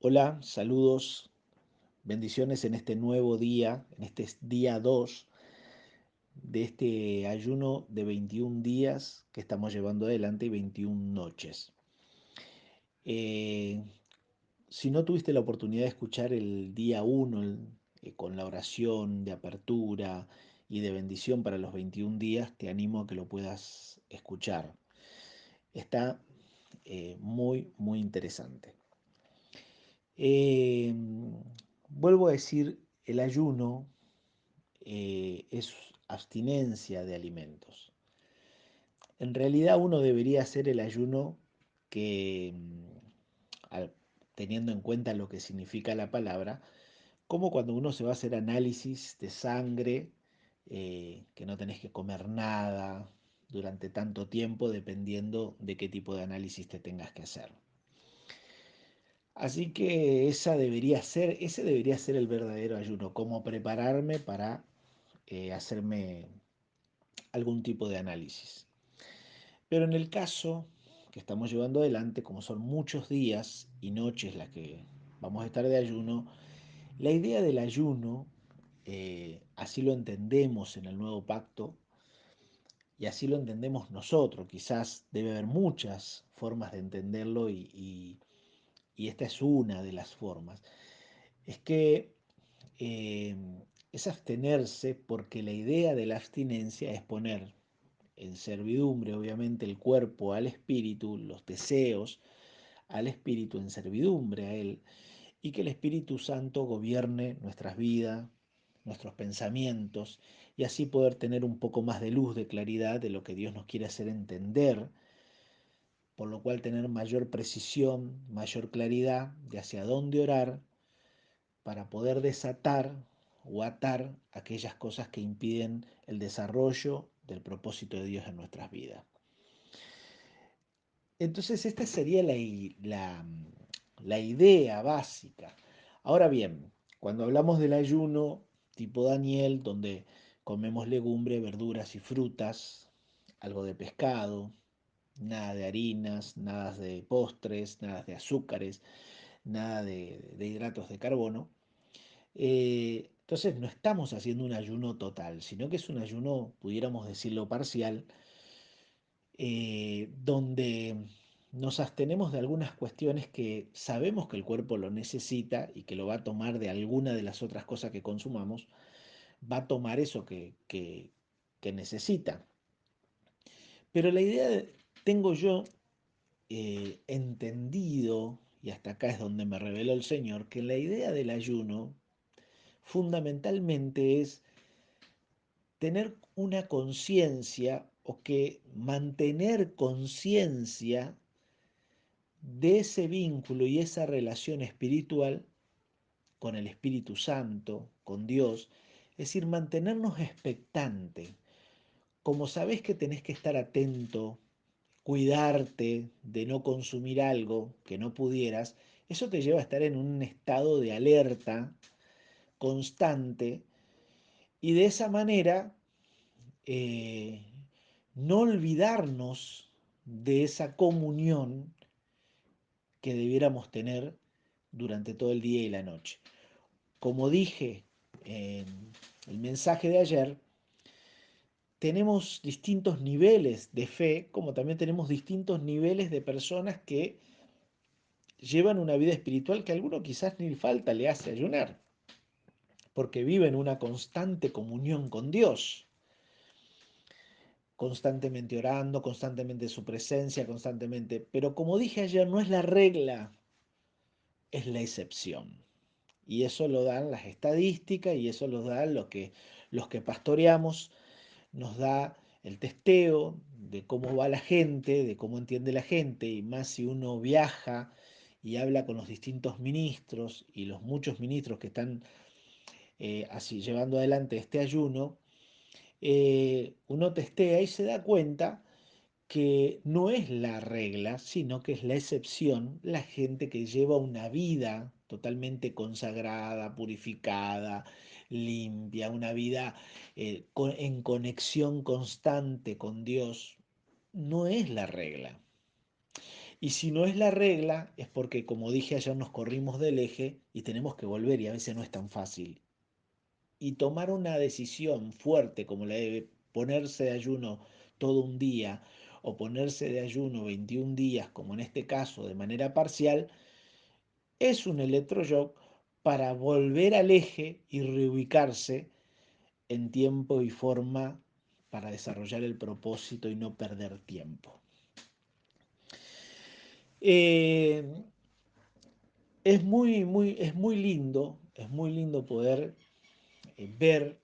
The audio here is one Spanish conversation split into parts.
Hola, saludos, bendiciones en este nuevo día, en este día 2 de este ayuno de 21 días que estamos llevando adelante y 21 noches. Eh, si no tuviste la oportunidad de escuchar el día 1 con la oración de apertura y de bendición para los 21 días, te animo a que lo puedas escuchar. Está muy interesante. Eh, Vuelvo a decir, el ayuno es abstinencia de alimentos. En realidad uno debería hacer el ayuno que, teniendo en cuenta lo que significa la palabra, como cuando uno se va a hacer análisis de sangre, que no tenés que comer nada durante tanto tiempo, dependiendo de qué tipo de análisis te tengas que hacer. Así que ese debería ser el verdadero ayuno, cómo prepararme para hacerme algún tipo de análisis. Pero en el caso que estamos llevando adelante, como son muchos días y noches las que vamos a estar de ayuno, la idea del ayuno, así lo entendemos en el nuevo pacto y así lo entendemos nosotros. Quizás debe haber muchas formas de entenderlo y esta es una de las formas. Es que eh, es abstenerse porque la idea de la abstinencia es poner en servidumbre, obviamente, el cuerpo al espíritu, los deseos al espíritu en servidumbre a él, y que el Espíritu Santo gobierne nuestras vidas, nuestros pensamientos, y así poder tener un poco más de luz, de claridad de lo que Dios nos quiere hacer entender, por lo cual tener mayor precisión, mayor claridad de hacia dónde orar para poder desatar o atar aquellas cosas que impiden el desarrollo del propósito de Dios en nuestras vidas. Entonces esta sería la idea básica. Ahora bien, cuando hablamos del ayuno tipo Daniel, donde comemos legumbre, verduras y frutas, algo de pescado, nada de harinas, nada de postres, nada de azúcares, nada de hidratos de carbono, entonces no estamos haciendo un ayuno total, sino que es un ayuno, pudiéramos decirlo, parcial, donde nos abstenemos de algunas cuestiones que sabemos que el cuerpo lo necesita y que lo va a tomar de alguna de las otras cosas que consumamos, va a tomar eso que necesita. Pero la idea, tengo yo entendido, y hasta acá es donde me reveló el Señor, que la idea del ayuno fundamentalmente es tener una conciencia o que mantener conciencia de ese vínculo y esa relación espiritual con el Espíritu Santo, con Dios, es decir, mantenernos expectantes. Como sabés que tenés que estar atento, cuidarte de no consumir algo que no pudieras, eso te lleva a estar en un estado de alerta constante y de esa manera eh, no olvidarnos de esa comunión que debiéramos tener durante todo el día y la noche. Como dije en el mensaje de ayer, tenemos distintos niveles de fe, como también tenemos distintos niveles de personas que llevan una vida espiritual que a alguno quizás ni falta le hace ayunar, porque viven una constante comunión con Dios, constantemente orando, constantemente su presencia, constantemente. Pero como dije ayer, no es la regla, es la excepción. Y eso lo dan las estadísticas y eso lo dan los que pastoreamos, nos da el testeo de cómo va la gente, de cómo entiende la gente, y más si uno viaja y habla con los distintos ministros y los muchos ministros que están así llevando adelante este ayuno, uno testea y se da cuenta que no es la regla, sino que es la excepción, la gente que lleva una vida totalmente consagrada, purificada, limpia, una vida en conexión constante con Dios, no es la regla. Y si no es la regla, es porque, como dije ayer, nos corrimos del eje y tenemos que volver y a veces no es tan fácil. Y tomar una decisión fuerte como la de ponerse de ayuno todo un día o ponerse de ayuno 21 días, como en este caso, de manera parcial, es un electroshock para volver al eje y reubicarse en tiempo y forma para desarrollar el propósito y no perder tiempo. Eh, es muy lindo poder ver.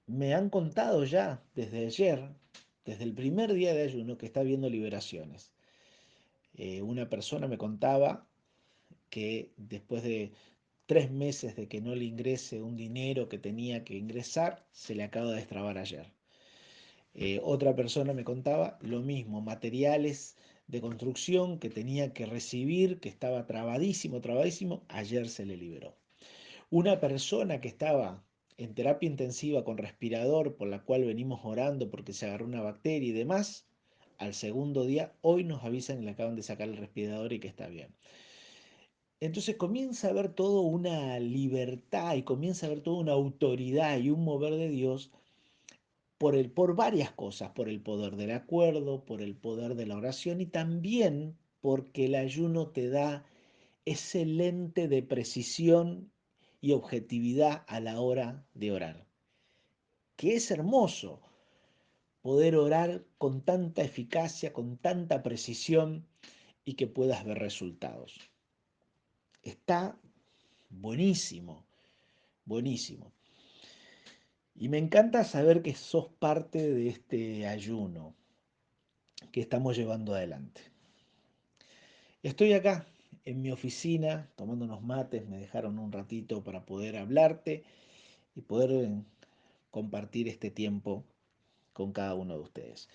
Me han contado ya desde ayer, desde el primer día de ayuno, que está habiendo liberaciones. Una persona me contaba que después de 3 meses de que no le ingrese un dinero que tenía que ingresar, se le acaba de destrabar ayer. Otra persona me contaba lo mismo, materiales de construcción que tenía que recibir, que estaba trabadísimo, trabadísimo, ayer se le liberó. Una persona que estaba en terapia intensiva con respirador, por la cual venimos orando porque se agarró una bacteria y demás, al segundo día, hoy nos avisan que le acaban de sacar el respirador y que está bien. Entonces comienza a haber todo una libertad y comienza a haber toda una autoridad y un mover de Dios por varias cosas, por el poder del acuerdo, por el poder de la oración y también porque el ayuno te da ese lente de precisión y objetividad a la hora de orar, que es hermoso poder orar con tanta eficacia, con tanta precisión y que puedas ver resultados. Está buenísimo, buenísimo. Y me encanta saber que sos parte de este ayuno que estamos llevando adelante. Estoy acá en mi oficina tomando unos mates, me dejaron un ratito para poder hablarte y poder compartir este tiempo con cada uno de ustedes.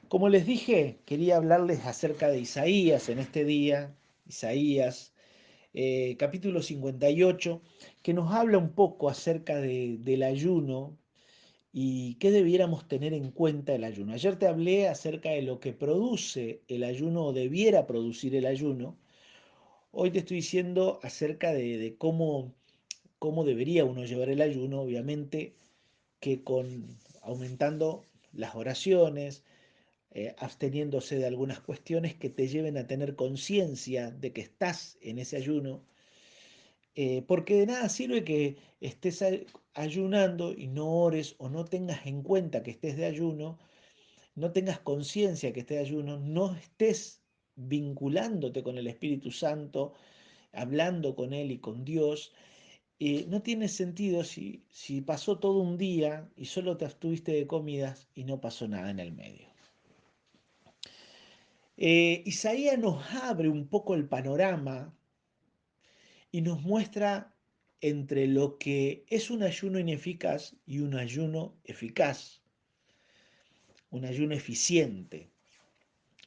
Como les dije, quería hablarles acerca de Isaías en este día, Isaías capítulo 58, que nos habla un poco acerca del ayuno y qué debiéramos tener en cuenta el ayuno. Ayer te hablé acerca de lo que produce el ayuno o debiera producir el ayuno. Hoy te estoy diciendo acerca de cómo debería uno llevar el ayuno, obviamente que aumentando las oraciones, absteniéndose de algunas cuestiones que te lleven a tener conciencia de que estás en ese ayuno, porque de nada sirve que estés ayunando y no ores o no tengas en cuenta que estés de ayuno, no tengas conciencia que estés de ayuno, no estés vinculándote con el Espíritu Santo, hablando con Él y con Dios. No tiene sentido si pasó todo un día y solo te abstuviste de comidas y no pasó nada en el medio. Isaías nos abre un poco el panorama y nos muestra entre lo que es un ayuno ineficaz y un ayuno eficaz, un ayuno eficiente.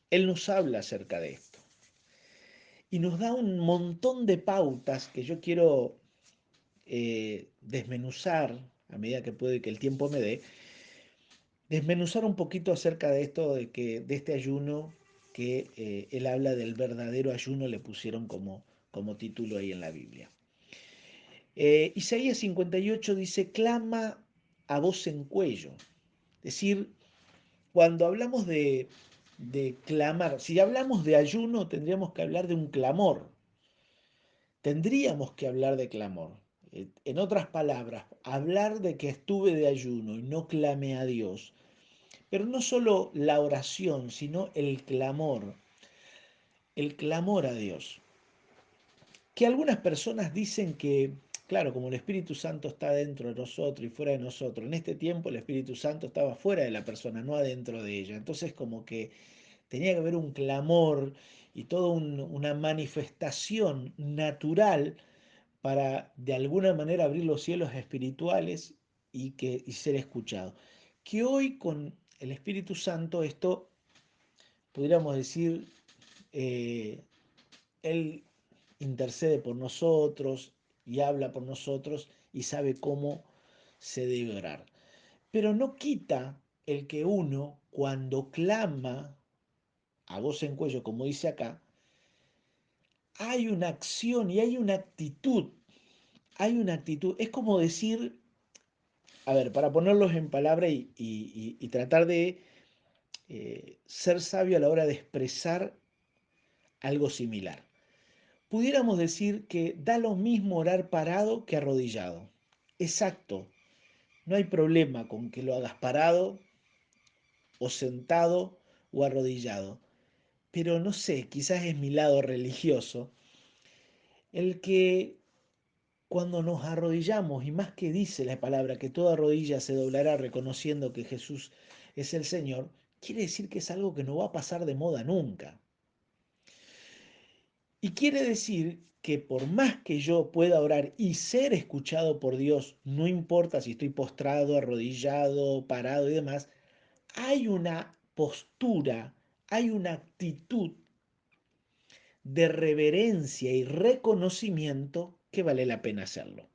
Él nos habla acerca de esto y nos da un montón de pautas que yo quiero desmenuzar a medida que puede que el tiempo me dé, desmenuzar un poquito acerca de esto, de este ayuno que él habla del verdadero ayuno, le pusieron como título ahí en la Biblia. Isaías 58 dice, clama a voz en cuello. Es decir, cuando hablamos de clamar, si hablamos de ayuno, tendríamos que hablar de un clamor. Tendríamos que hablar de clamor. En otras palabras, hablar de que estuve de ayuno y no clamé a Dios. Pero no solo la oración, sino el clamor a Dios. Que algunas personas dicen que, claro, como el Espíritu Santo está dentro de nosotros y fuera de nosotros, en este tiempo el Espíritu Santo estaba fuera de la persona, no adentro de ella. Entonces como que tenía que haber un clamor y toda una manifestación natural para de alguna manera abrir los cielos espirituales y ser escuchado. Que hoy con el Espíritu Santo esto, podríamos decir, eh, Él intercede por nosotros y habla por nosotros y sabe cómo se debe orar. Pero no quita el que uno, cuando clama a voz en cuello, como dice acá, hay una acción y hay una actitud. Hay una actitud. Es como decir, a ver, para ponerlos en palabra y tratar de ser sabio a la hora de expresar algo similar. Pudiéramos decir que da lo mismo orar parado que arrodillado. Exacto, no hay problema con que lo hagas parado o sentado o arrodillado. Pero no sé, quizás es mi lado religioso, el que cuando nos arrodillamos, y más que dice la palabra que toda rodilla se doblará reconociendo que Jesús es el Señor, quiere decir que es algo que no va a pasar de moda nunca. Y quiere decir que por más que yo pueda orar y ser escuchado por Dios, no importa si estoy postrado, arrodillado, parado y demás, hay una postura, hay una actitud de reverencia y reconocimiento que vale la pena hacerlo,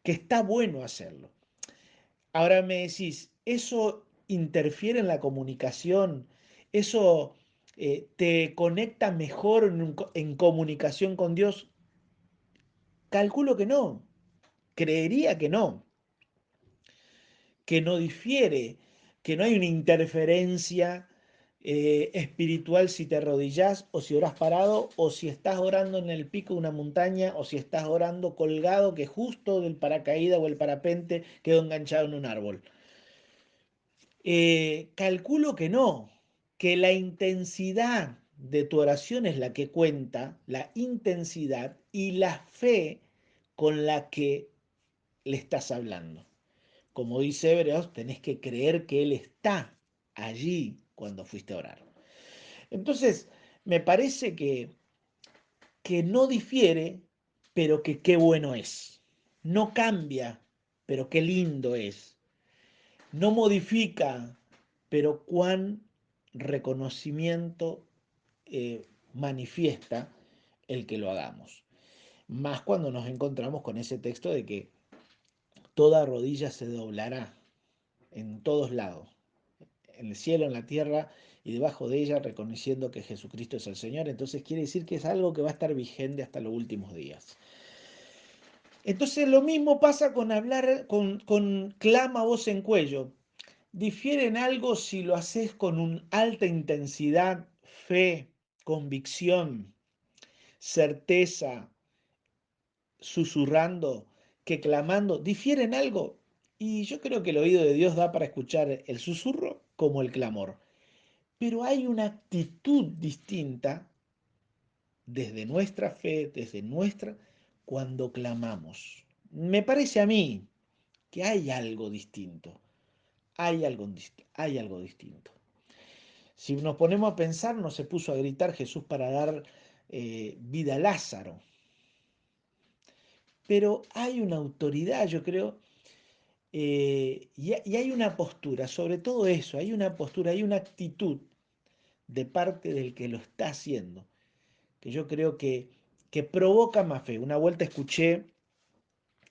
que está bueno hacerlo. Ahora me decís, ¿eso interfiere en la comunicación? ¿Eso te conecta mejor en comunicación con Dios? Calculo que no, creería que no difiere, que no hay una interferencia espiritual si te arrodillas o si oras parado o si estás orando en el pico de una montaña o si estás orando colgado que justo del paracaídas o el parapente quedó enganchado en un árbol. Calculo que no, que la intensidad de tu oración es la que cuenta, la intensidad y la fe con la que le estás hablando. Como dice Hebreos, tenés que creer que Él está allí cuando fuiste a orar. Entonces, me parece que no difiere, pero que qué bueno es. No cambia, pero qué lindo es. No modifica, pero cuán reconocimiento manifiesta el que lo hagamos. Más cuando nos encontramos con ese texto de que toda rodilla se doblará en todos lados, en el cielo, en la tierra y debajo de ella, reconociendo que Jesucristo es el Señor. Entonces quiere decir que es algo que va a estar vigente hasta los últimos días. Entonces lo mismo pasa con hablar, con clama voz en cuello. Difiere en algo si lo haces con una alta intensidad, fe, convicción, certeza, susurrando, que clamando. Difiere en algo. Y yo creo que el oído de Dios da para escuchar el susurro como el clamor. Pero hay una actitud distinta desde nuestra fe, desde nuestra, cuando clamamos. Me parece a mí que hay algo distinto, hay algo distinto. Si nos ponemos a pensar, no se puso a gritar Jesús para dar vida a Lázaro, pero hay una autoridad, yo creo, y hay una postura, sobre todo eso, hay una postura, hay una actitud de parte del que lo está haciendo, que yo creo que provoca más fe. Una vuelta escuché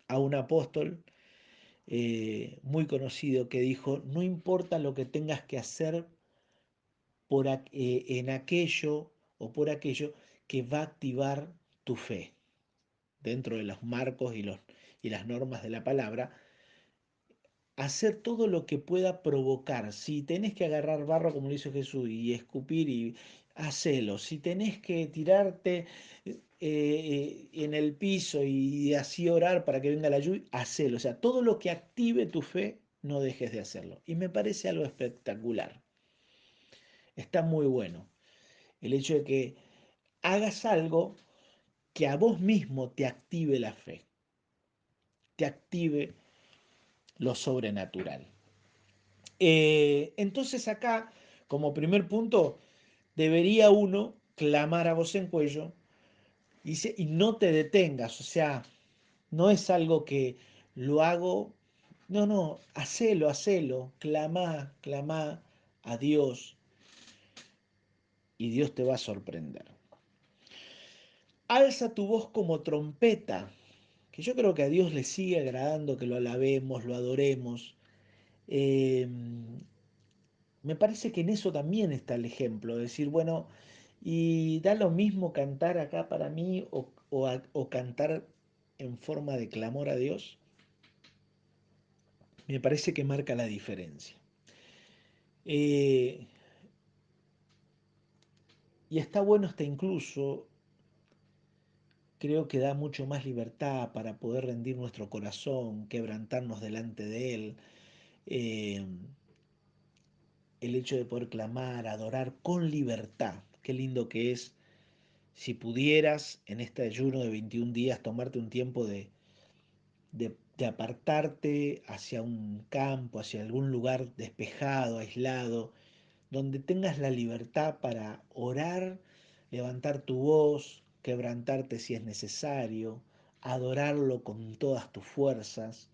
a un apóstol muy conocido que dijo, no importa lo que tengas que hacer en aquello o por aquello que va a activar tu fe dentro de los marcos y las normas de la palabra, hacer todo lo que pueda provocar. Si tenés que agarrar barro, como lo hizo Jesús, y escupir, y hacelo. Si tenés que tirarte en el piso y así orar para que venga la lluvia, hacelo. O sea, todo lo que active tu fe, no dejes de hacerlo. Y me parece algo espectacular. Está muy bueno. El hecho de que hagas algo que a vos mismo te active la fe, te active lo sobrenatural. Entonces acá, como primer punto, debería uno clamar a voz en cuello y no te detengas, o sea, no es algo que lo hago, no, no, hacelo, clama a Dios y Dios te va a sorprender. Alza tu voz como trompeta, que yo creo que a Dios le sigue agradando que lo alabemos, lo adoremos. Eh, me parece que en eso también está el ejemplo, de decir, bueno, y da lo mismo cantar acá para mí o cantar en forma de clamor a Dios, me parece que marca la diferencia. Eh, y está bueno hasta incluso, creo que da mucho más libertad para poder rendir nuestro corazón, quebrantarnos delante de Él. eh, el hecho de poder clamar, adorar con libertad. Qué lindo que es si pudieras en este ayuno de 21 días tomarte un tiempo de apartarte hacia un campo, hacia algún lugar despejado, aislado, donde tengas la libertad para orar, levantar tu voz, quebrantarte si es necesario, adorarlo con todas tus fuerzas.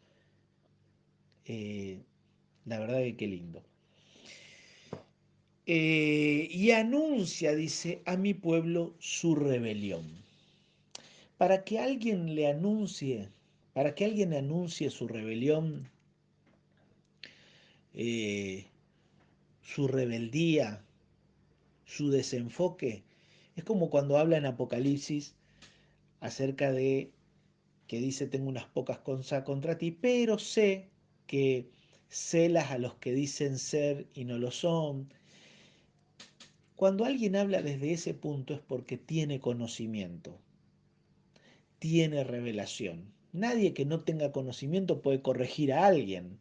Eh, la verdad que qué lindo. Y anuncia, dice, a mi pueblo su rebelión. Para que alguien le anuncie, para que alguien anuncie su rebelión, eh, su rebeldía, su desenfoque, es como cuando habla en Apocalipsis acerca de que dice, tengo unas pocas cosas contra ti, pero sé que celas a los que dicen ser y no lo son. Cuando alguien habla desde ese punto es porque tiene conocimiento, tiene revelación. Nadie que no tenga conocimiento puede corregir a alguien.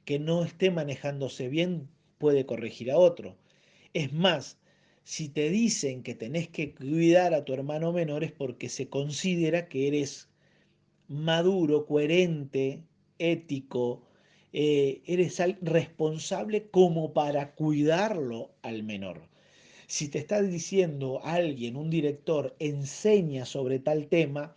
Que no esté manejándose bien puede corregir a otro. Es más, si te dicen que tenés que cuidar a tu hermano menor es porque se considera que eres maduro, coherente, ético, eres responsable como para cuidarlo al menor. Si te está diciendo alguien, un director, enseña sobre tal tema,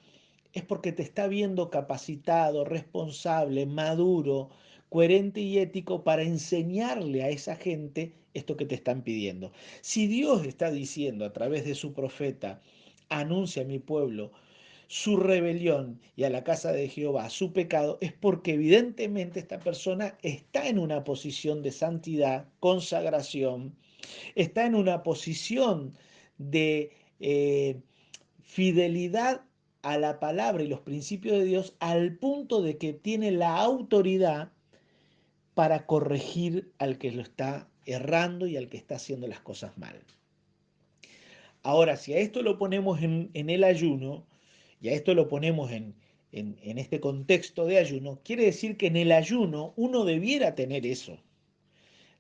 es porque te está viendo capacitado, responsable, maduro, coherente y ético para enseñarle a esa gente esto que te están pidiendo. Si Dios está diciendo a través de su profeta, anuncia a mi pueblo su rebelión y a la casa de Jehová su pecado, es porque evidentemente esta persona está en una posición de santidad, consagración, está en una posición de fidelidad a la palabra y los principios de Dios al punto de que tiene la autoridad para corregir al que lo está errando y al que está haciendo las cosas mal. Ahora, si a esto lo ponemos en el ayuno, y a esto lo ponemos en este contexto de ayuno, quiere decir que en el ayuno uno debiera tener eso,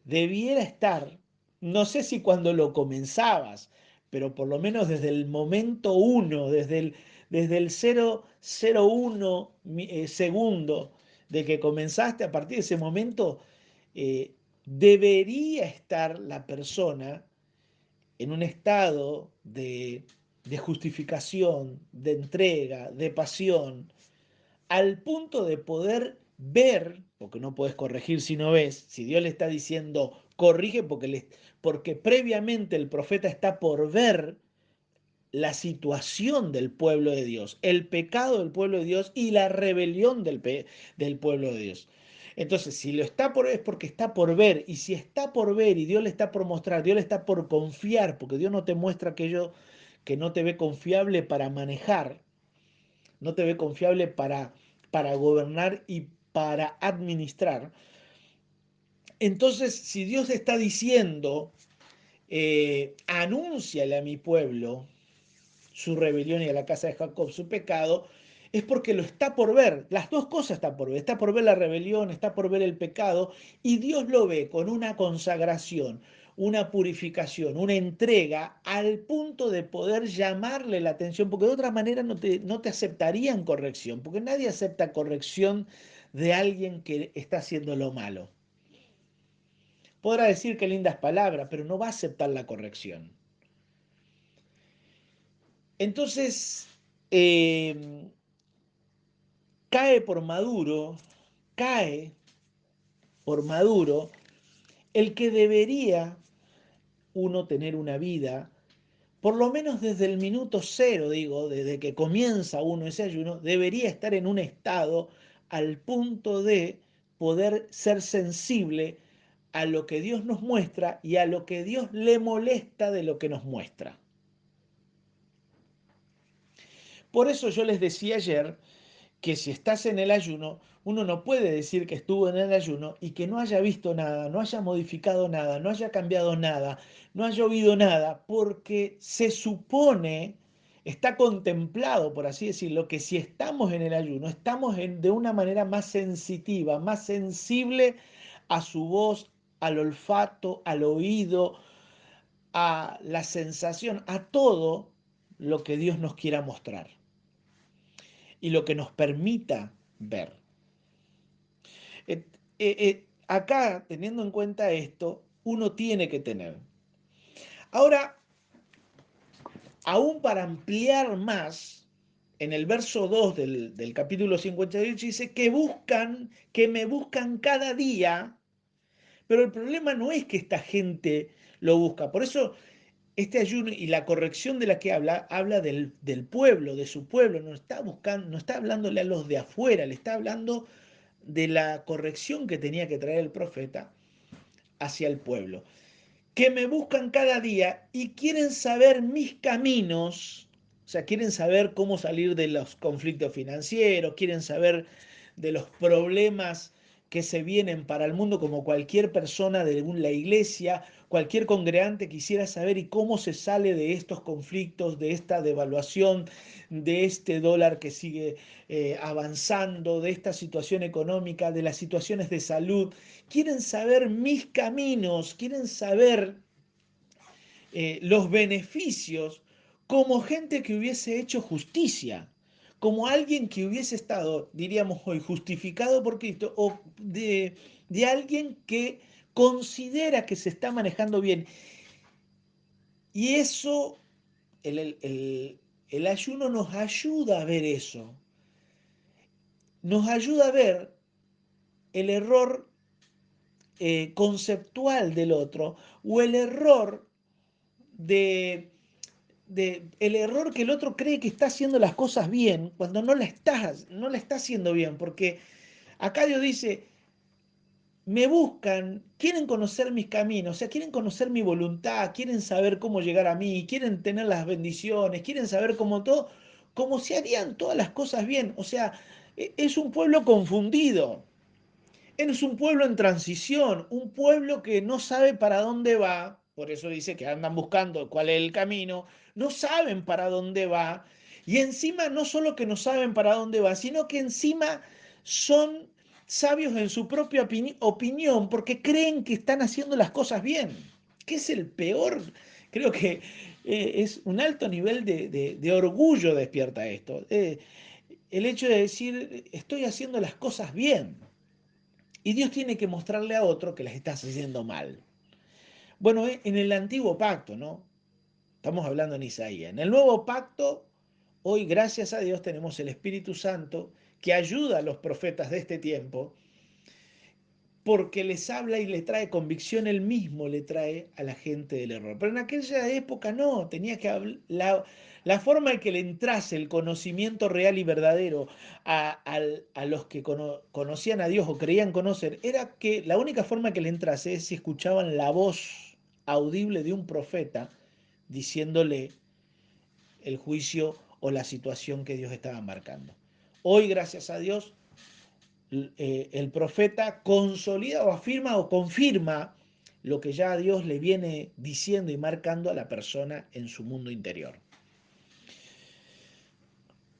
debiera estar, no sé si cuando lo comenzabas, pero por lo menos desde el momento uno, desde el 0,01 segundo de que comenzaste, a partir de ese momento, debería estar la persona en un estado de justificación, de entrega, de pasión, al punto de poder ver, porque no puedes corregir si no ves, si Dios le está diciendo corrige porque previamente el profeta está por ver la situación del pueblo de Dios, el pecado del pueblo de Dios y la rebelión del pueblo de Dios. Entonces, si lo está por ver es porque está por ver, y si está por ver y Dios le está por mostrar, Dios le está por confiar, porque Dios no te muestra aquello que no te ve confiable para manejar, no te ve confiable para gobernar y para administrar. Entonces, si Dios está diciendo, anúnciale a mi pueblo su rebelión y a la casa de Jacob su pecado, es porque lo está por ver. Las dos cosas están por ver. Está por ver la rebelión, está por ver el pecado, y Dios lo ve con una consagración, una purificación, una entrega al punto de poder llamarle la atención, porque de otra manera no te aceptarían corrección, porque nadie acepta corrección de alguien que está haciendo lo malo. Podrá decir que lindas palabras, pero no va a aceptar la corrección. Entonces, eh, cae por Maduro, cae por Maduro el que debería uno tener una vida, por lo menos desde el minuto cero, digo, desde que comienza uno ese ayuno, debería estar en un estado al punto de poder ser sensible a lo que Dios nos muestra y a lo que Dios le molesta de lo que nos muestra. Por eso yo les decía ayer que si estás en el ayuno, uno no puede decir que estuvo en el ayuno y que no haya visto nada, no haya modificado nada, no haya cambiado nada, no haya oído nada, porque se supone, está contemplado, por así decirlo, que si estamos en el ayuno, estamos de una manera más sensitiva, más sensible a su voz, al olfato, al oído, a la sensación, a todo lo que Dios nos quiera mostrar y lo que nos permita ver. Acá, teniendo en cuenta esto, uno tiene que tener. Ahora, aún para ampliar más, en el verso 2 del capítulo 58 dice que me buscan cada día, pero el problema no es que esta gente lo busca. Por eso este ayuno y la corrección de la que habla del pueblo, de su pueblo, no está buscando, no está hablándole a los de afuera, le está hablando de la corrección que tenía que traer el profeta hacia el pueblo, que me buscan cada día y quieren saber mis caminos, o sea, quieren saber cómo salir de los conflictos financieros, quieren saber de los problemas que se vienen para el mundo, como cualquier persona de la iglesia, cualquier congregante quisiera saber y cómo se sale de estos conflictos, de esta devaluación, de este dólar que sigue avanzando, de esta situación económica, de las situaciones de salud. Quieren saber mis caminos, quieren saber los beneficios como gente que hubiese hecho justicia, como alguien que hubiese estado, diríamos hoy, justificado por Cristo, o de alguien que considera que se está manejando bien. Y eso, el ayuno nos ayuda a ver eso, nos ayuda a ver el error conceptual del otro o el error de el error que el otro cree que está haciendo las cosas bien cuando no la está haciendo bien. Porque acá Dios dice, me buscan, quieren conocer mis caminos, o sea, quieren conocer mi voluntad, quieren saber cómo llegar a mí, quieren tener las bendiciones, quieren saber cómo todo, como si harían todas las cosas bien. O sea, es un pueblo confundido. Es un pueblo en transición, un pueblo que no sabe para dónde va, por eso dice que andan buscando cuál es el camino, no saben para dónde va, y encima no solo que no saben para dónde va, sino que encima son sabios en su propia opinión porque creen que están haciendo las cosas bien, que es el peor, creo que es un alto nivel de orgullo despierta esto, el hecho de decir estoy haciendo las cosas bien. Y Dios tiene que mostrarle a otro que las estás haciendo mal. Bueno, en el antiguo pacto, ¿no? Estamos hablando en Isaías. En el nuevo pacto, hoy gracias a Dios tenemos el Espíritu Santo que ayuda a los profetas de este tiempo porque les habla y les trae convicción, él mismo le trae a la gente del error. Pero en aquella época no, tenía que hablar, la forma en que le entrase el conocimiento real y verdadero a los que conocían a Dios o creían conocer, era que la única forma que le entrase es si escuchaban la voz audible de un profeta diciéndole el juicio o la situación que Dios estaba marcando. Hoy, gracias a Dios, el profeta consolida o afirma o confirma lo que ya Dios le viene diciendo y marcando a la persona en su mundo interior.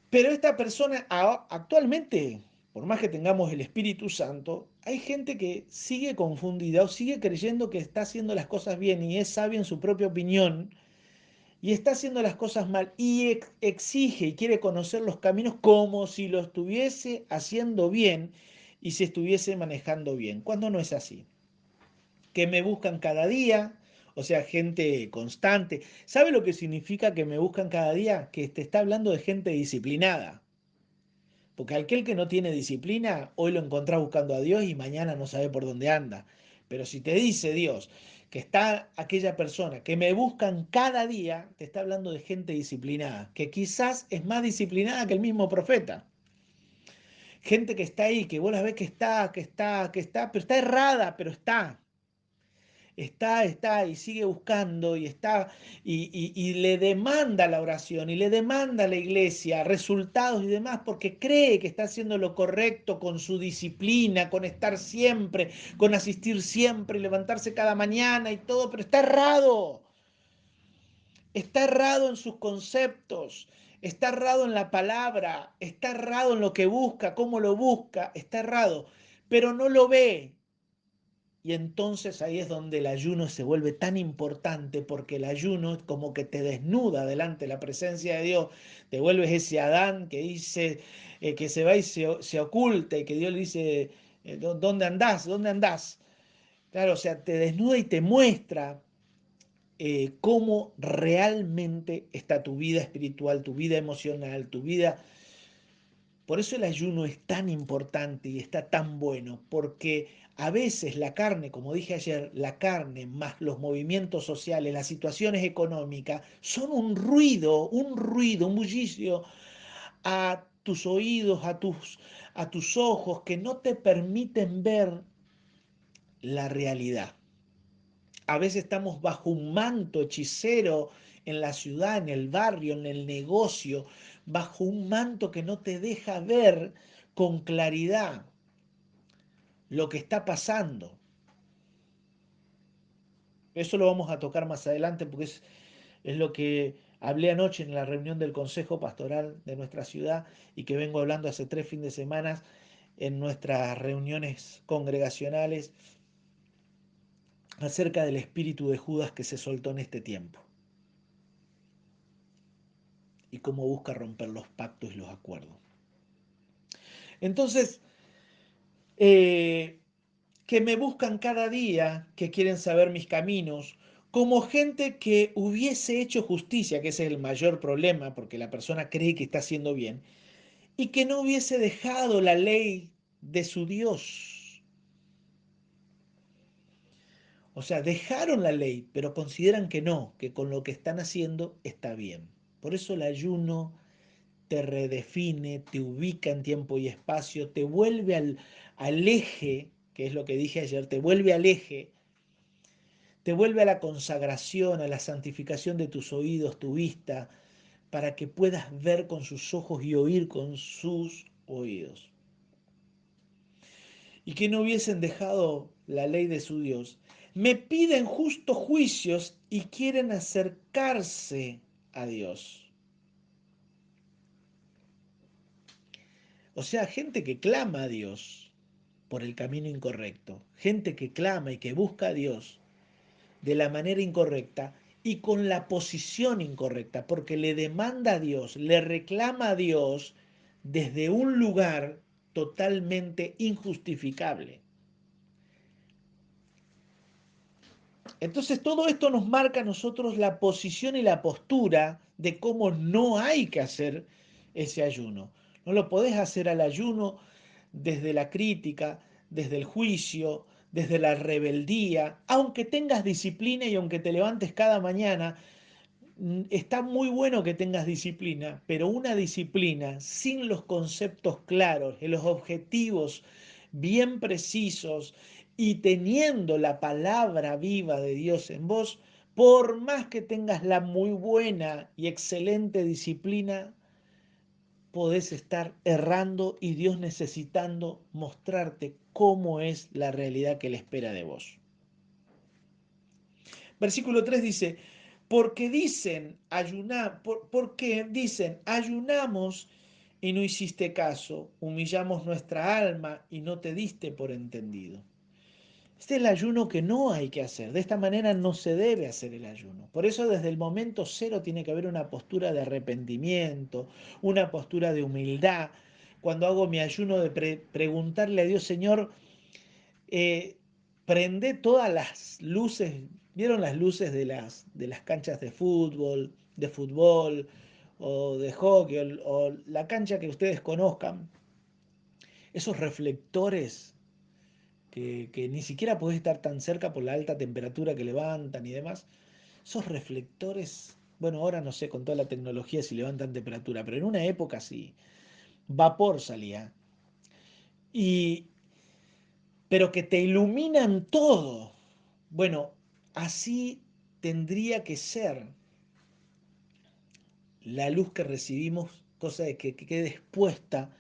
Pero esta persona actualmente, por más que tengamos el Espíritu Santo, hay gente que sigue confundida o sigue creyendo que está haciendo las cosas bien y es sabio en su propia opinión y está haciendo las cosas mal y exige y quiere conocer los caminos como si lo estuviese haciendo bien y se estuviese manejando bien, cuando no es así. Que me buscan cada día, o sea, gente constante. ¿Sabe lo que significa que me buscan cada día? Que te está hablando de gente disciplinada. Porque aquel que no tiene disciplina, hoy lo encontrás buscando a Dios y mañana no sabe por dónde anda. Pero si te dice Dios que está aquella persona que me buscan cada día, te está hablando de gente disciplinada, que quizás es más disciplinada que el mismo profeta. Gente que está ahí, que vos la ves que está, pero está errada, pero está. está y sigue buscando y está y le demanda la oración y le demanda a la iglesia resultados y demás porque cree que está haciendo lo correcto con su disciplina, con estar siempre, con asistir siempre, levantarse cada mañana y todo, pero está errado en sus conceptos, está errado en la palabra, está errado en lo que busca, cómo lo busca, está errado, pero no lo ve. Y entonces ahí es donde el ayuno se vuelve tan importante porque el ayuno es como que te desnuda delante de la presencia de Dios, te vuelves ese Adán que dice que se va y se oculta y que Dios le dice, ¿dónde andás? ¿Dónde andás? Claro, o sea, te desnuda y te muestra cómo realmente está tu vida espiritual, tu vida emocional, tu vida. Por eso el ayuno es tan importante y está tan bueno, porque a veces la carne, como dije ayer, la carne más los movimientos sociales, las situaciones económicas, son un bullicio a tus oídos, a tus ojos, que no te permiten ver la realidad. A veces estamos bajo un manto hechicero en la ciudad, en el barrio, en el negocio, bajo un manto que no te deja ver con claridad lo que está pasando. Eso lo vamos a tocar más adelante porque es lo que hablé anoche en la reunión del Consejo Pastoral de nuestra ciudad y que vengo hablando hace 3 fines de semana en nuestras reuniones congregacionales acerca del espíritu de Judas que se soltó en este tiempo y cómo busca romper los pactos y los acuerdos. Entonces, eh, que me buscan cada día, que quieren saber mis caminos, como gente que hubiese hecho justicia, que ese es el mayor problema, porque la persona cree que está haciendo bien, y que no hubiese dejado la ley de su Dios. O sea, dejaron la ley, pero consideran que no, que con lo que están haciendo está bien. Por eso el ayuno te redefine, te ubica en tiempo y espacio, te vuelve al eje, que es lo que dije ayer, te vuelve al eje, te vuelve a la consagración, a la santificación de tus oídos, tu vista, para que puedas ver con sus ojos y oír con sus oídos. Y que no hubiesen dejado la ley de su Dios. Me piden justos juicios y quieren acercarse a Dios. O sea, gente que clama a Dios por el camino incorrecto, gente que clama y que busca a Dios de la manera incorrecta y con la posición incorrecta, porque le demanda a Dios, le reclama a Dios desde un lugar totalmente injustificable. Entonces todo esto nos marca a nosotros la posición y la postura de cómo no hay que hacer ese ayuno. No lo podés hacer al ayuno desde la crítica, desde el juicio, desde la rebeldía, aunque tengas disciplina y aunque te levantes cada mañana. Está muy bueno que tengas disciplina, pero una disciplina sin los conceptos claros, y los objetivos bien precisos y teniendo la palabra viva de Dios en vos, por más que tengas la muy buena y excelente disciplina, podés estar errando y Dios necesitando mostrarte cómo es la realidad que Él espera de vos. Versículo 3 dice, porque dicen, ayunamos y no hiciste caso, humillamos nuestra alma y no te diste por entendido. Este es el ayuno que no hay que hacer. De esta manera no se debe hacer el ayuno. Por eso desde el momento cero tiene que haber una postura de arrepentimiento, una postura de humildad. Cuando hago mi ayuno de preguntarle a Dios, Señor, eh, prende todas las luces, ¿vieron las luces de las canchas de fútbol o de hockey o la cancha que ustedes conozcan? Esos reflectores que ni siquiera podés estar tan cerca por la alta temperatura que levantan y demás. Esos reflectores, bueno, ahora no sé con toda la tecnología si levantan temperatura, pero en una época sí, vapor salía. Y, pero que te iluminan todo. Bueno, Así tendría que ser la luz que recibimos, cosa de que quede expuesta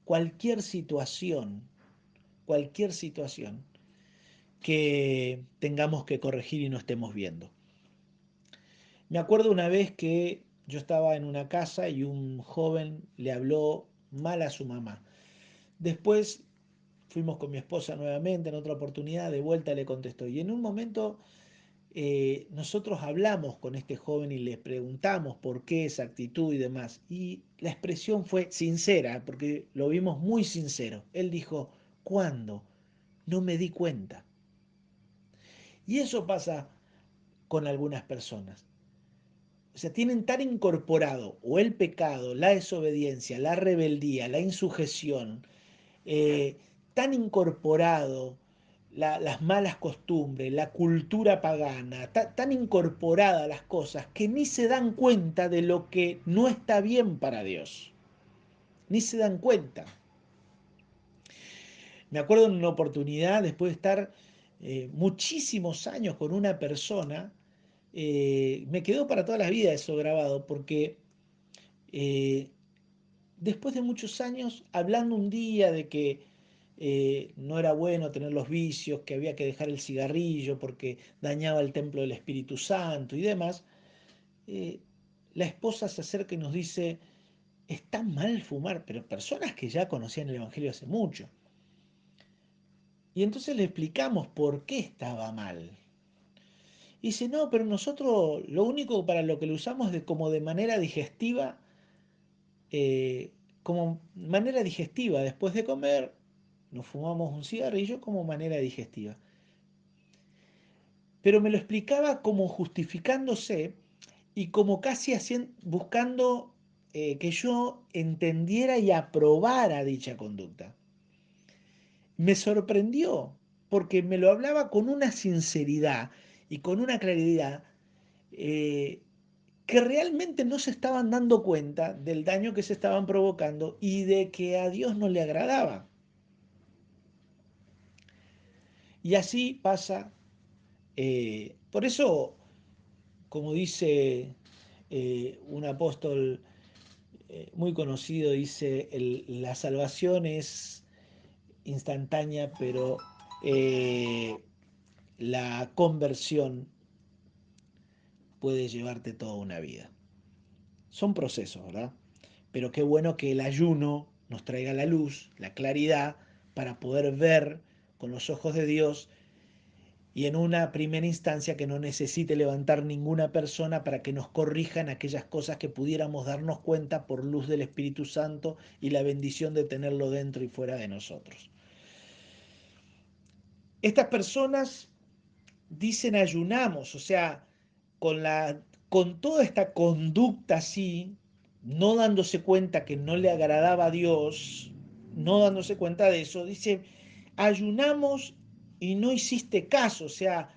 cualquier situación que tengamos que corregir y no estemos viendo. Me acuerdo una vez que yo estaba en una casa y un joven le habló mal a su mamá. Después fuimos con mi esposa nuevamente en otra oportunidad, de vuelta le contestó. Y en un momento nosotros hablamos con este joven y le preguntamos por qué esa actitud y demás. Y la expresión fue sincera, porque lo vimos muy sincero. Él dijo, ¿cuándo? No me di cuenta. Y eso pasa con algunas personas. O sea, tienen tan incorporado o el pecado, la desobediencia, la rebeldía, la insujeción, eh, tan incorporado las malas costumbres, la cultura pagana, tan incorporada las cosas que ni se dan cuenta de lo que no está bien para Dios. Ni se dan cuenta. Me acuerdo en una oportunidad, después de estar muchísimos años con una persona, me quedó para toda la vida eso grabado, porque eh, después de muchos años, hablando un día de que no era bueno tener los vicios, que había que dejar el cigarrillo porque dañaba el templo del Espíritu Santo y demás, eh, la esposa se acerca y nos dice, está mal fumar, pero personas que ya conocían el Evangelio hace mucho. Y entonces le explicamos por qué estaba mal. Y dice, no, pero nosotros lo único para lo que lo usamos es como de manera digestiva, después de comer, nos fumamos un cigarrillo como manera digestiva. Pero me lo explicaba como justificándose y como casi buscando que yo entendiera y aprobara dicha conducta. Me sorprendió porque me lo hablaba con una sinceridad y con una claridad eh, que realmente no se estaban dando cuenta del daño que se estaban provocando y de que a Dios no le agradaba. Y así pasa. Por eso, como dice un apóstol muy conocido, dice, la salvación es instantánea, pero la conversión puede llevarte toda una vida. Son procesos, ¿verdad? Pero qué bueno que el ayuno nos traiga la luz, la claridad, para poder ver con los ojos de Dios y en una primera instancia que no necesite levantar ninguna persona para que nos corrijan aquellas cosas que pudiéramos darnos cuenta por luz del Espíritu Santo y la bendición de tenerlo dentro y fuera de nosotros. Estas personas dicen ayunamos, o sea, con toda esta conducta así, no dándose cuenta que no le agradaba a Dios, no dándose cuenta de eso, dice, ayunamos y no hiciste caso, o sea,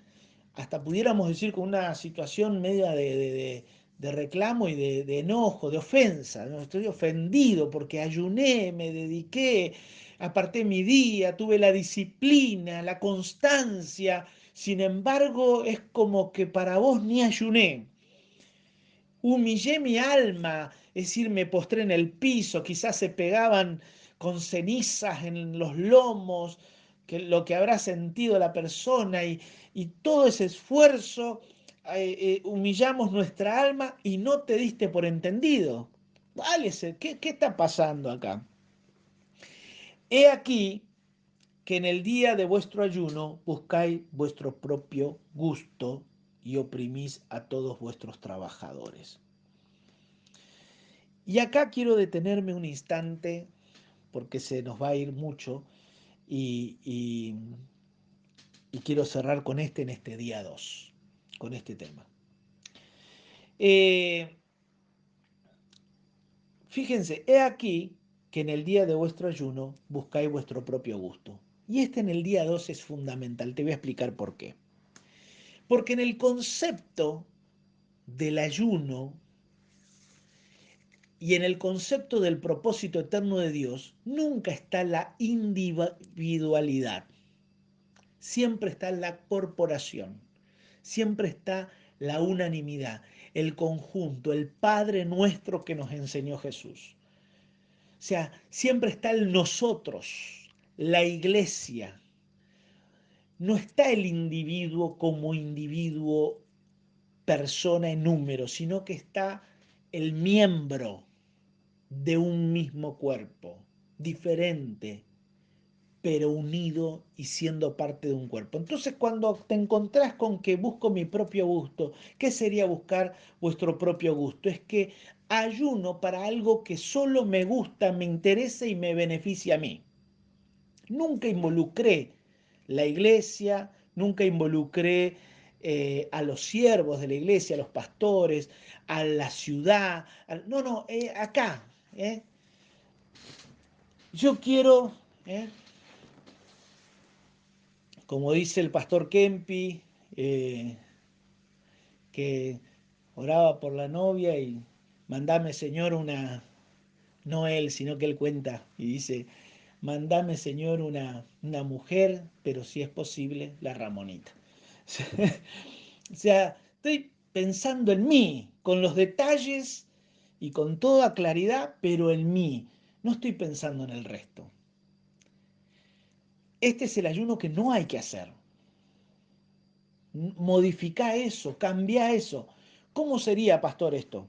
hasta pudiéramos decir con una situación media de reclamo y de enojo, de ofensa, ¿no? Estoy ofendido porque ayuné, me dediqué, aparté mi día, tuve la disciplina, la constancia, sin embargo es como que para vos ni ayuné. Humillé mi alma, es decir, me postré en el piso, quizás se pegaban con cenizas en los lomos, que lo que habrá sentido la persona y todo ese esfuerzo, humillamos nuestra alma y no te diste por entendido. Vale, ¿qué está pasando acá? He aquí que en el día de vuestro ayuno buscáis vuestro propio gusto y oprimís a todos vuestros trabajadores. Y acá quiero detenerme un instante porque se nos va a ir mucho y, y, y quiero cerrar con en este día 2 con este tema. Eh, Fíjense, he aquí que en el día de vuestro ayuno buscáis vuestro propio gusto. Y en el día 2 es fundamental, te voy a explicar por qué. Porque en el concepto del ayuno y en el concepto del propósito eterno de Dios, nunca está la individualidad, siempre está la corporación, siempre está la unanimidad, el conjunto, el Padre nuestro que nos enseñó Jesús. O sea, siempre está el nosotros, la iglesia. No está el individuo como individuo, persona en número, sino que está el miembro de un mismo cuerpo, diferente, pero unido y siendo parte de un cuerpo. Entonces, cuando te encontrás con que busco mi propio gusto, ¿qué sería buscar vuestro propio gusto? Es que ayuno para algo que solo me gusta, me interesa y me beneficia a mí. Nunca involucré la iglesia, nunca involucré a los siervos de la iglesia, a los pastores, a la ciudad. No, no, acá. ¿Eh? Yo quiero, ¿eh? Como dice el pastor Kempi, eh, que oraba por la novia y mandame, Señor, no él, sino que él cuenta y dice, mandame, Señor, una mujer, pero si es posible, la Ramonita. O sea, estoy pensando en mí, con los detalles y con toda claridad, pero en mí. No estoy pensando en el resto. Este es el ayuno que no hay que hacer. Modifica eso, cambia eso. ¿Cómo sería, pastor, esto?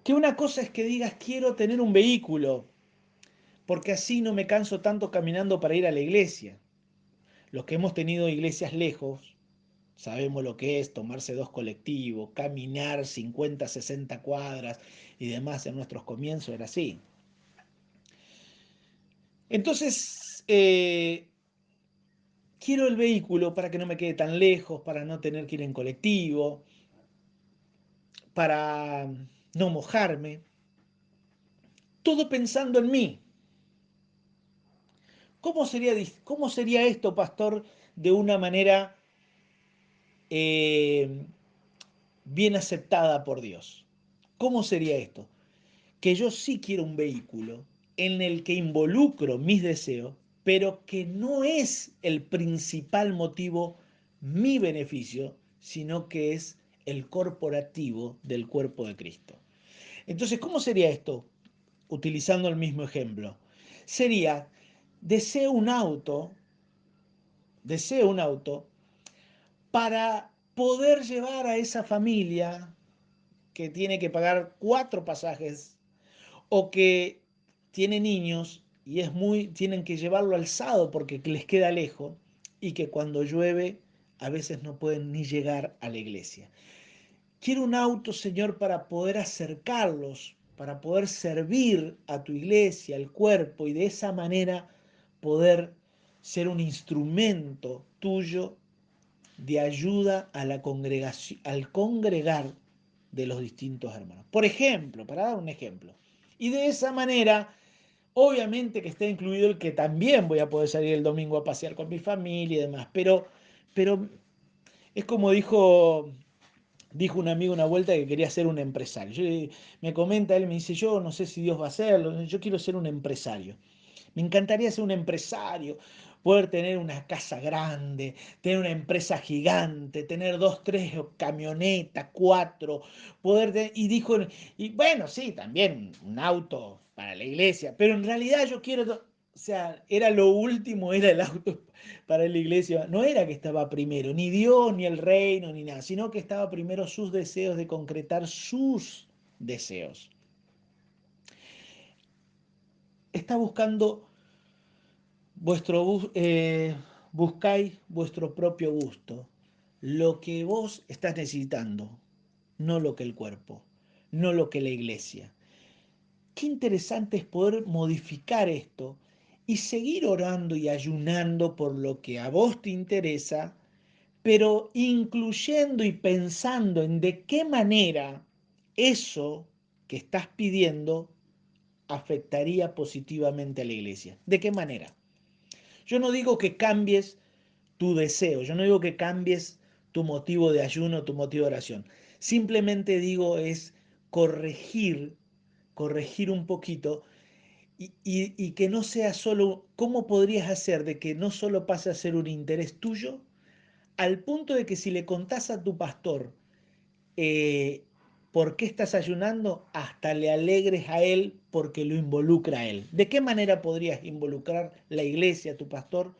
Que una cosa es que digas, quiero tener un vehículo, porque así no me canso tanto caminando para ir a la iglesia. Los que hemos tenido iglesias lejos, sabemos lo que es tomarse dos colectivos, caminar 50, 60 cuadras y demás. En nuestros comienzos era así. Entonces, quiero el vehículo para que no me quede tan lejos, para no tener que ir en colectivo, para no mojarme. Todo pensando en mí. Cómo sería esto, pastor, de una manera eh, bien aceptada por Dios? ¿Cómo sería esto? Que yo sí quiero un vehículo en el que involucro mis deseos, pero que no es el principal motivo mi beneficio, sino que es el corporativo del cuerpo de Cristo. Entonces, ¿cómo sería esto? Utilizando el mismo ejemplo. Sería, deseo un auto, deseo un auto para poder llevar a esa familia que tiene que pagar 4 pasajes o que tiene niños y tienen que llevarlo alzado porque les queda lejos y que cuando llueve a veces no pueden ni llegar a la iglesia. Quiero un auto, Señor, para poder acercarlos, para poder servir a tu iglesia, al cuerpo y de esa manera poder ser un instrumento tuyo de ayuda a la congregación, al congregar de los distintos hermanos. Por ejemplo, para dar un ejemplo. Y de esa manera, obviamente que está incluido el que también voy a poder salir el domingo a pasear con mi familia y demás, pero es como dijo un amigo una vuelta que quería ser un empresario. Me comenta él, me dice, yo no sé si Dios va a hacerlo, yo quiero ser un empresario. Me encantaría ser un empresario, poder tener una casa grande, tener una empresa gigante, tener 2, 3 camionetas, 4, y dijo, y bueno, sí, también un auto para la iglesia, pero en realidad yo quiero, o sea, era lo último, era el auto para la iglesia. No era que estaba primero, ni Dios, ni el reino, ni nada, sino que estaba primero sus deseos de concretar sus deseos. Está buscando buscáis vuestro propio gusto, lo que vos estás necesitando, no lo que el cuerpo, no lo que la iglesia. Qué interesante es poder modificar esto y seguir orando y ayunando por lo que a vos te interesa, pero incluyendo y pensando en de qué manera eso que estás pidiendo afectaría positivamente a la iglesia. ¿De qué manera? Yo no digo que cambies tu deseo, yo no digo que cambies tu motivo de ayuno, tu motivo de oración. Simplemente digo es corregir, corregir un poquito y que no sea solo, ¿cómo podrías hacer de que no solo pase a ser un interés tuyo, al punto de que si le contás a tu pastor eh, por qué estás ayunando, hasta le alegres a él porque lo involucra a él. ¿De qué manera podrías involucrar la iglesia, tu pastor,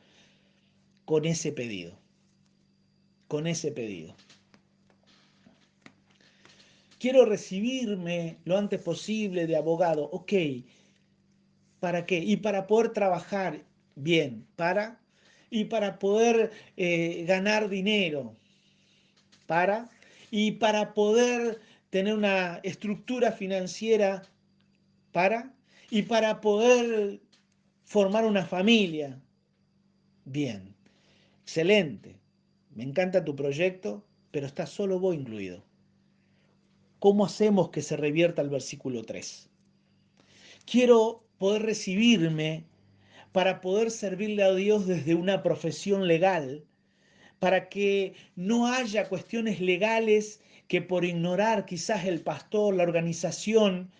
con ese pedido? Con ese pedido. Quiero recibirme lo antes posible de abogado. Ok, ¿para qué? Y para poder trabajar bien, y para poder ganar dinero, para, y para poder tener una estructura financiera, para, y para poder formar una familia. Bien, excelente. Me encanta tu proyecto, pero está solo vos incluido. ¿Cómo hacemos que se revierta el versículo 3? Quiero poder recibirme para poder servirle a Dios desde una profesión legal, para que no haya cuestiones legales que por ignorar quizás el pastor, la organización,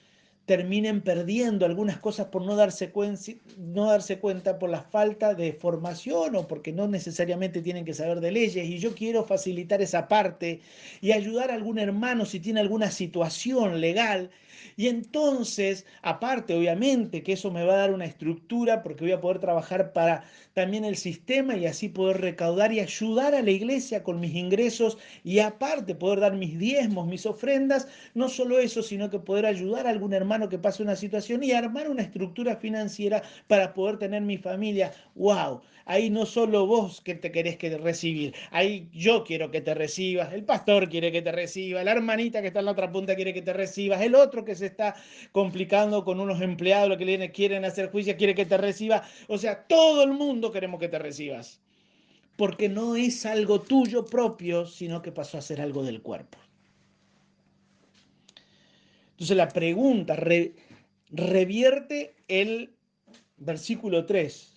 terminen perdiendo algunas cosas por no darse cuenta por la falta de formación o porque no necesariamente tienen que saber de leyes. Y yo quiero facilitar esa parte y ayudar a algún hermano si tiene alguna situación legal. Y entonces, aparte, obviamente, que eso me va a dar una estructura porque voy a poder trabajar para también el sistema y así poder recaudar y ayudar a la iglesia con mis ingresos y aparte poder dar mis diezmos, mis ofrendas. No solo eso, sino que poder ayudar a algún hermano que pase una situación y armar una estructura financiera para poder tener mi familia. ¡Wow! Ahí no solo vos que te querés que recibir, ahí yo quiero que te recibas, el pastor quiere que te reciba, la hermanita que está en la otra punta quiere que te recibas, el otro que se está complicando con unos empleados, lo que le quieren hacer juicio, quiere que te reciba. O sea, todo el mundo queremos que te recibas, porque no es algo tuyo propio, sino que pasó a ser algo del cuerpo. Entonces la pregunta revierte el versículo 3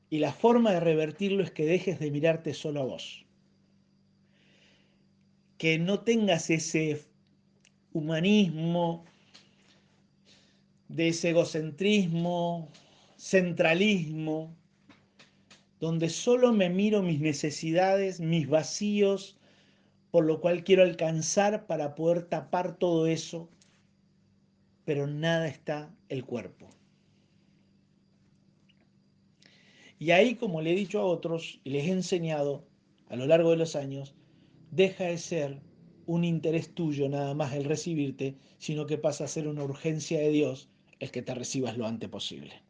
y la forma de revertirlo es que dejes de mirarte solo a vos, que no tengas ese humanismo, de ese egocentrismo, centralismo, donde solo me miro mis necesidades, mis vacíos, por lo cual quiero alcanzar para poder tapar todo eso, pero nada está el cuerpo. Y ahí, como le he dicho a otros y les he enseñado a lo largo de los años, deja de ser un interés tuyo nada más el recibirte, sino que pasa a ser una urgencia de Dios el que te recibas lo antes posible.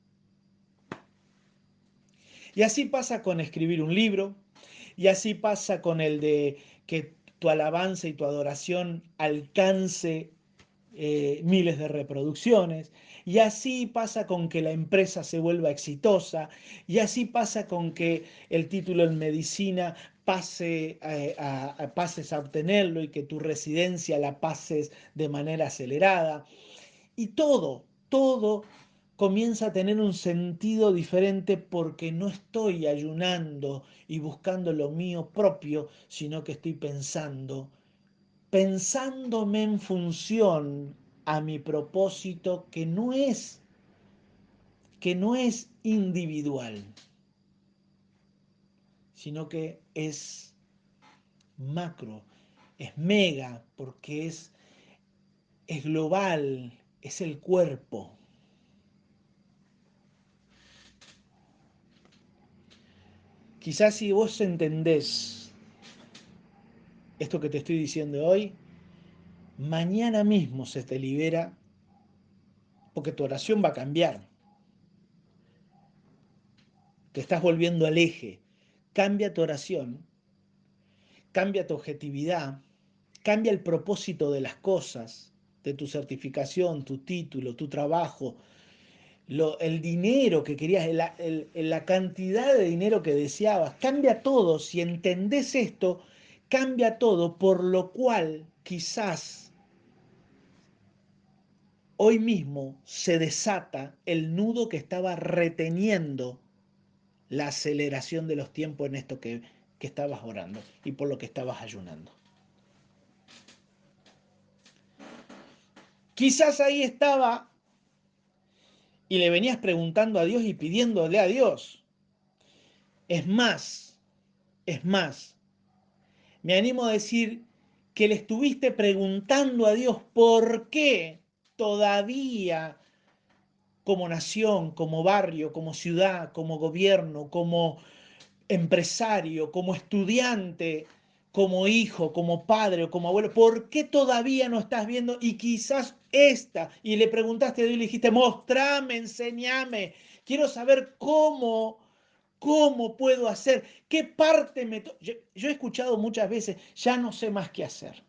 Y así pasa con escribir un libro, y así pasa con el de que tu alabanza y tu adoración alcance miles de reproducciones, y así pasa con que la empresa se vuelva exitosa, y así pasa con que el título en medicina pases a obtenerlo y que tu residencia la pases de manera acelerada. Y todo comienza a tener un sentido diferente porque no estoy ayunando y buscando lo mío propio, sino que estoy pensándome en función a mi propósito que no es individual, sino que es macro, es mega, porque es global, es el cuerpo. Quizás si vos entendés esto que te estoy diciendo hoy, mañana mismo se te libera porque tu oración va a cambiar. Te estás volviendo al eje. Cambia tu oración, cambia tu objetividad, cambia el propósito de las cosas, de tu certificación, tu título, tu trabajo, el dinero que querías, la cantidad de dinero que deseabas. Cambia todo. Si entendés esto, cambia todo, por lo cual quizás hoy mismo se desata el nudo que estaba reteniendo la aceleración de los tiempos en esto que estabas orando y por lo que estabas ayunando. Quizás ahí estaba y le venías preguntando a Dios y pidiéndole a Dios. Es más, Me animo a decir que le estuviste preguntando a Dios por qué todavía como nación, como barrio, como ciudad, como gobierno, como empresario, como estudiante, como hijo, como padre o como abuelo, ¿por qué todavía no estás viendo? Y quizás esta, y le preguntaste a Dios y le dijiste, mostrame, enséñame, quiero saber cómo puedo hacer, qué parte me... Yo he escuchado muchas veces, ya no sé más qué hacer,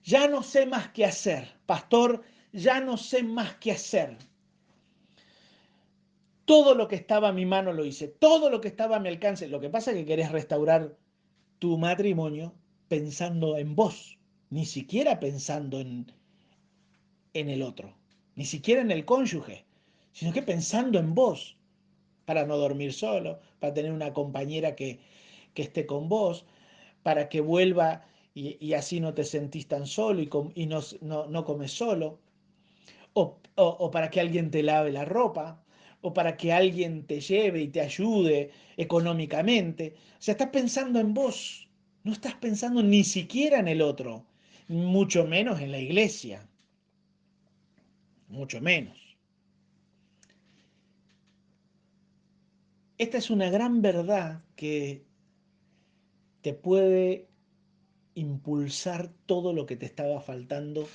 ya no sé más qué hacer, pastor, ya no sé más qué hacer. Todo lo que estaba a mi mano lo hice, todo lo que estaba a mi alcance. Lo que pasa es que querés restaurar tu matrimonio pensando en vos, ni siquiera pensando en el otro, ni siquiera en el cónyuge, sino que pensando en vos, para no dormir solo, para tener una compañera que esté con vos, para que vuelva y así no te sentís tan solo y no comes solo, o para que alguien te lave la ropa, o para que alguien te lleve y te ayude económicamente. O sea, estás pensando en vos, no estás pensando ni siquiera en el otro, mucho menos en la iglesia, mucho menos. Esta es una gran verdad que te puede impulsar todo lo que te estaba faltando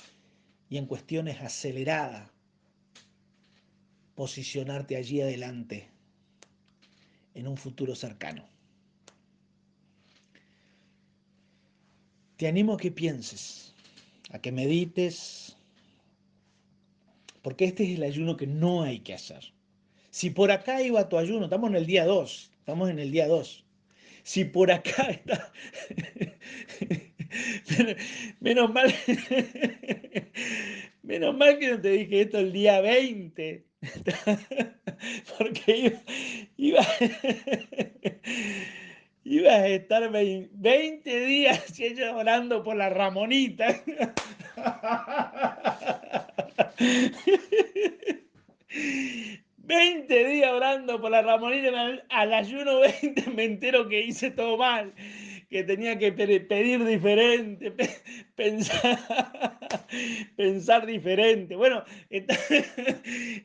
y en cuestiones aceleradas, posicionarte allí adelante en un futuro cercano. Te animo a que pienses, a que medites, porque este es el ayuno que no hay que hacer. Si por acá iba tu ayuno, estamos en el día 2, estamos en el día 2. Si por acá está... menos mal, menos mal que no te dije esto el día 20, porque iba, ibas a estar 20 días y ellos orando por la Ramonita. 20 días orando por la Ramonita, al ayuno 20 me entero que hice todo mal, que tenía que pedir diferente, pensar, pensar diferente. Bueno,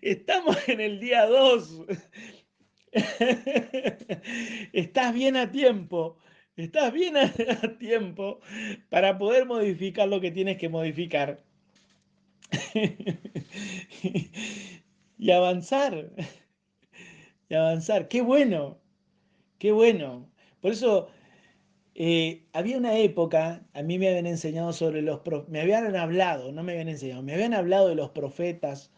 estamos en el día 2. Estás bien a tiempo, estás bien a tiempo para poder modificar lo que tienes que modificar y avanzar, y avanzar. Qué bueno, qué bueno. Por eso había una época, a mí me habían enseñado sobre me habían hablado, no me habían enseñado, me habían hablado de los profetas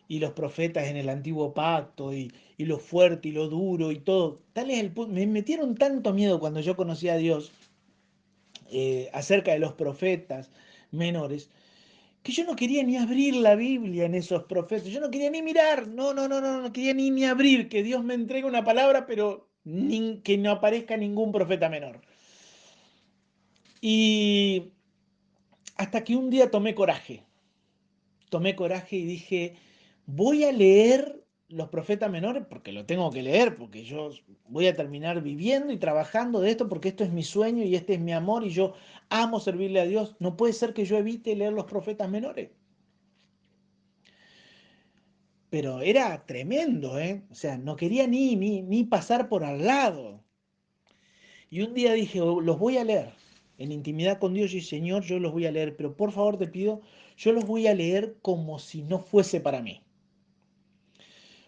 y los profetas en el antiguo pacto y lo fuerte y lo duro y todo. Tal es el punto, me metieron tanto miedo cuando yo conocí a Dios acerca de los profetas menores, que yo no quería ni abrir la Biblia en esos profetas, yo no quería ni mirar, no quería ni abrir, que Dios me entregue una palabra, pero que no aparezca ningún profeta menor. Y hasta que un día tomé coraje y dije, voy a leer los profetas menores porque lo tengo que leer, porque yo voy a terminar viviendo y trabajando de esto porque esto es mi sueño y este es mi amor y yo amo servirle a Dios. No puede ser que yo evite leer los profetas menores. Pero era tremendo, ¿eh? O sea, no quería ni pasar por al lado. Y un día dije, "Oh, los voy a leer. En intimidad con Dios y Señor, yo los voy a leer, pero por favor te pido, yo los voy a leer como si no fuese para mí.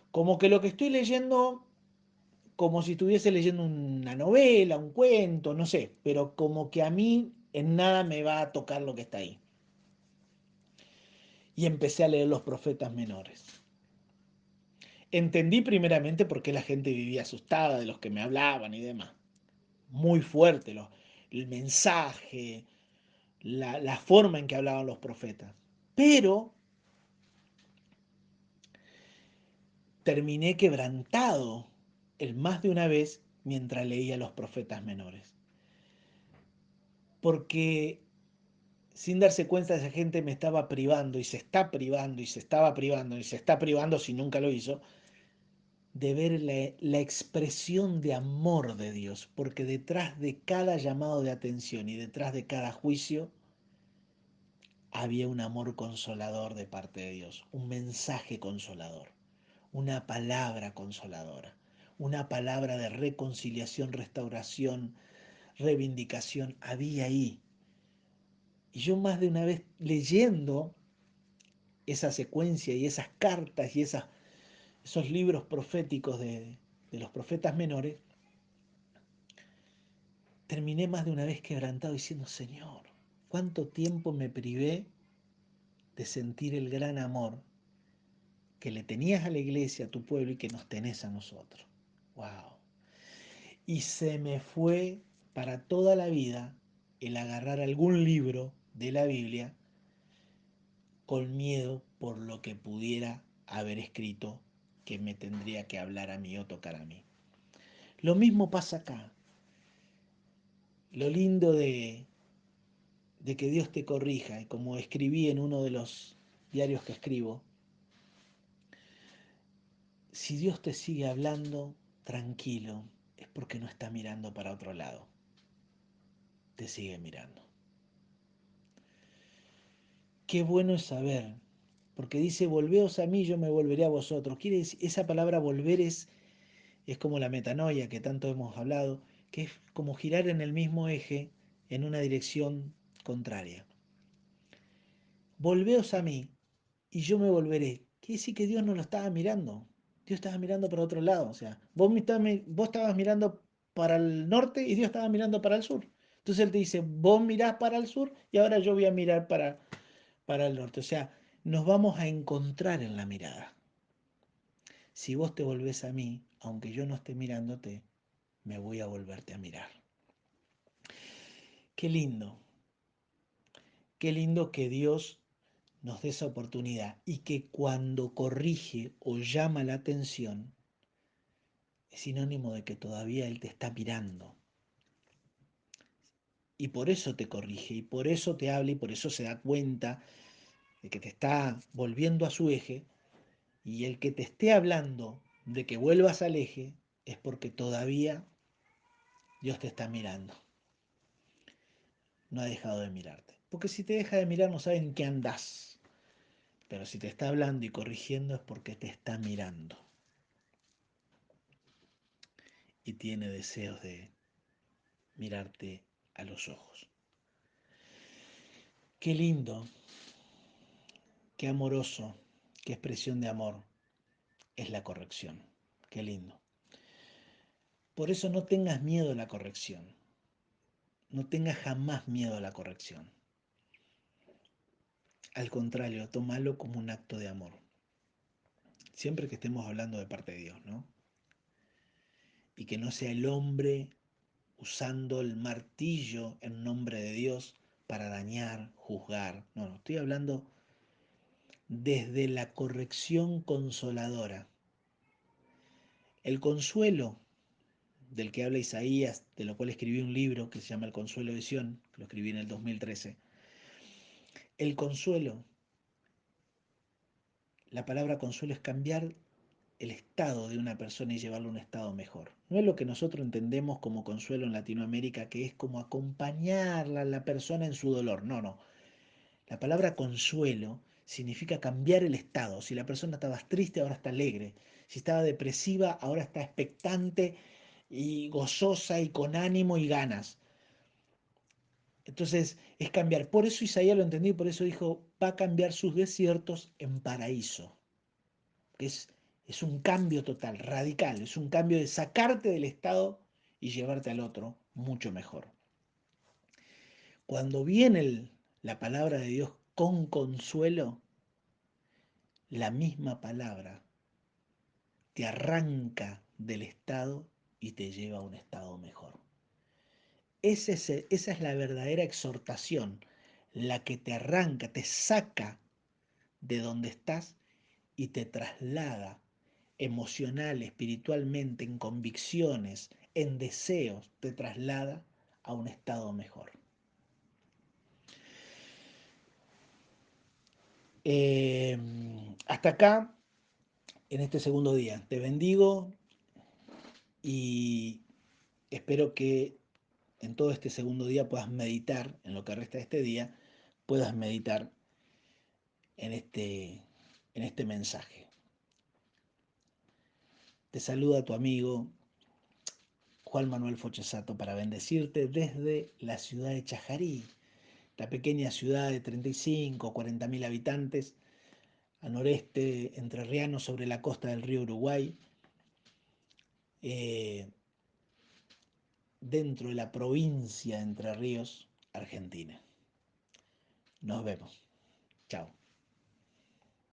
Como que lo que estoy leyendo, como si estuviese leyendo una novela, un cuento, no sé, pero como que a mí en nada me va a tocar lo que está ahí. Y empecé a leer los profetas menores. Entendí primeramente por qué la gente vivía asustada de los que me hablaban y demás. Muy fuerte el mensaje, la forma en que hablaban los profetas. Pero terminé quebrantado el más de una vez mientras leía los profetas menores. Porque sin darse cuenta esa gente me estaba privando y se está privando y se estaba privando y se está privando si nunca lo hizo de ver la expresión de amor de Dios, porque detrás de cada llamado de atención y detrás de cada juicio había un amor consolador de parte de Dios, un mensaje consolador, una palabra consoladora, una palabra de reconciliación, restauración, reivindicación, había ahí. Y yo más de una vez leyendo esa secuencia y esas cartas y esos libros proféticos de los profetas menores, terminé más de una vez quebrantado diciendo, Señor, ¿cuánto tiempo me privé de sentir el gran amor que le tenías a la iglesia, a tu pueblo y que nos tenés a nosotros? ¡Wow! Y se me fue para toda la vida el agarrar algún libro de la Biblia con miedo por lo que pudiera haber escrito que me tendría que hablar a mí o tocar a mí. Lo mismo pasa acá. Lo lindo de que Dios te corrija, y como escribí en uno de los diarios que escribo, si Dios te sigue hablando, tranquilo, es porque no está mirando para otro lado, te sigue mirando. Qué bueno es saber, porque dice, volveos a mí, yo me volveré a vosotros. Quiere decir, esa palabra volver es como la metanoia que tanto hemos hablado, que es como girar en el mismo eje en una dirección contraria. Volveos a mí y yo me volveré. Quiere decir que Dios no lo estaba mirando. Dios estaba mirando para otro lado. O sea, vos estabas mirando para el norte y Dios estaba mirando para el sur. Entonces Él te dice, vos mirás para el sur y ahora yo voy a mirar para el norte. O sea, nos vamos a encontrar en la mirada. Si vos te volvés a mí, aunque yo no esté mirándote, me voy a volverte a mirar. Qué lindo que Dios nos dé esa oportunidad y que cuando corrige o llama la atención, es sinónimo de que todavía Él te está mirando. Y por eso te corrige, y por eso te habla, y por eso se da cuenta de que te está volviendo a su eje, y el que te esté hablando de que vuelvas al eje es porque todavía Dios te está mirando. No ha dejado de mirarte. Porque si te deja de mirar no saben en qué andás. Pero si te está hablando y corrigiendo es porque te está mirando. Y tiene deseos de mirarte a los ojos. Qué lindo, qué amoroso, qué expresión de amor es la corrección. Qué lindo. Por eso no tengas miedo a la corrección. No tengas jamás miedo a la corrección. Al contrario, tómalo como un acto de amor. Siempre que estemos hablando de parte de Dios, ¿no? Y que no sea el hombre usando el martillo en nombre de Dios para dañar, juzgar. No, no, estoy hablando desde la corrección consoladora. El consuelo del que habla Isaías, de lo cual escribí un libro que se llama El Consuelo de Sión, que lo escribí en el 2013. El consuelo, la palabra consuelo es cambiar el estado de una persona y llevarlo a un estado mejor. No es lo que nosotros entendemos como consuelo en Latinoamérica, que es como acompañarla a la persona en su dolor. No, no. La palabra consuelo significa cambiar el estado. Si la persona estaba triste, ahora está alegre. Si estaba depresiva, ahora está expectante y gozosa y con ánimo y ganas. Entonces es cambiar. Por eso Isaías lo entendió y por eso dijo, va a cambiar sus desiertos en paraíso. Es, es un cambio total, radical. Es un cambio de sacarte del estado y llevarte al otro mucho mejor. Cuando viene la palabra de Dios con consuelo, la misma palabra te arranca del estado y te lleva a un estado mejor. Esa es la verdadera exhortación, la que te arranca, te saca de donde estás y te traslada emocional, espiritualmente, en convicciones, en deseos, te traslada a un estado mejor. Hasta acá en este segundo día. Te bendigo y espero que en todo este segundo día puedas meditar, en lo que resta de este día, puedas meditar en este mensaje. Te saluda tu amigo Juan Manuel Fochesato para bendecirte desde la ciudad de Chajarí, la pequeña ciudad de 35 o 40 mil habitantes, al noreste entrerriano sobre la costa del río Uruguay, eh, dentro de la provincia de Entre Ríos, Argentina. Nos vemos. Chao.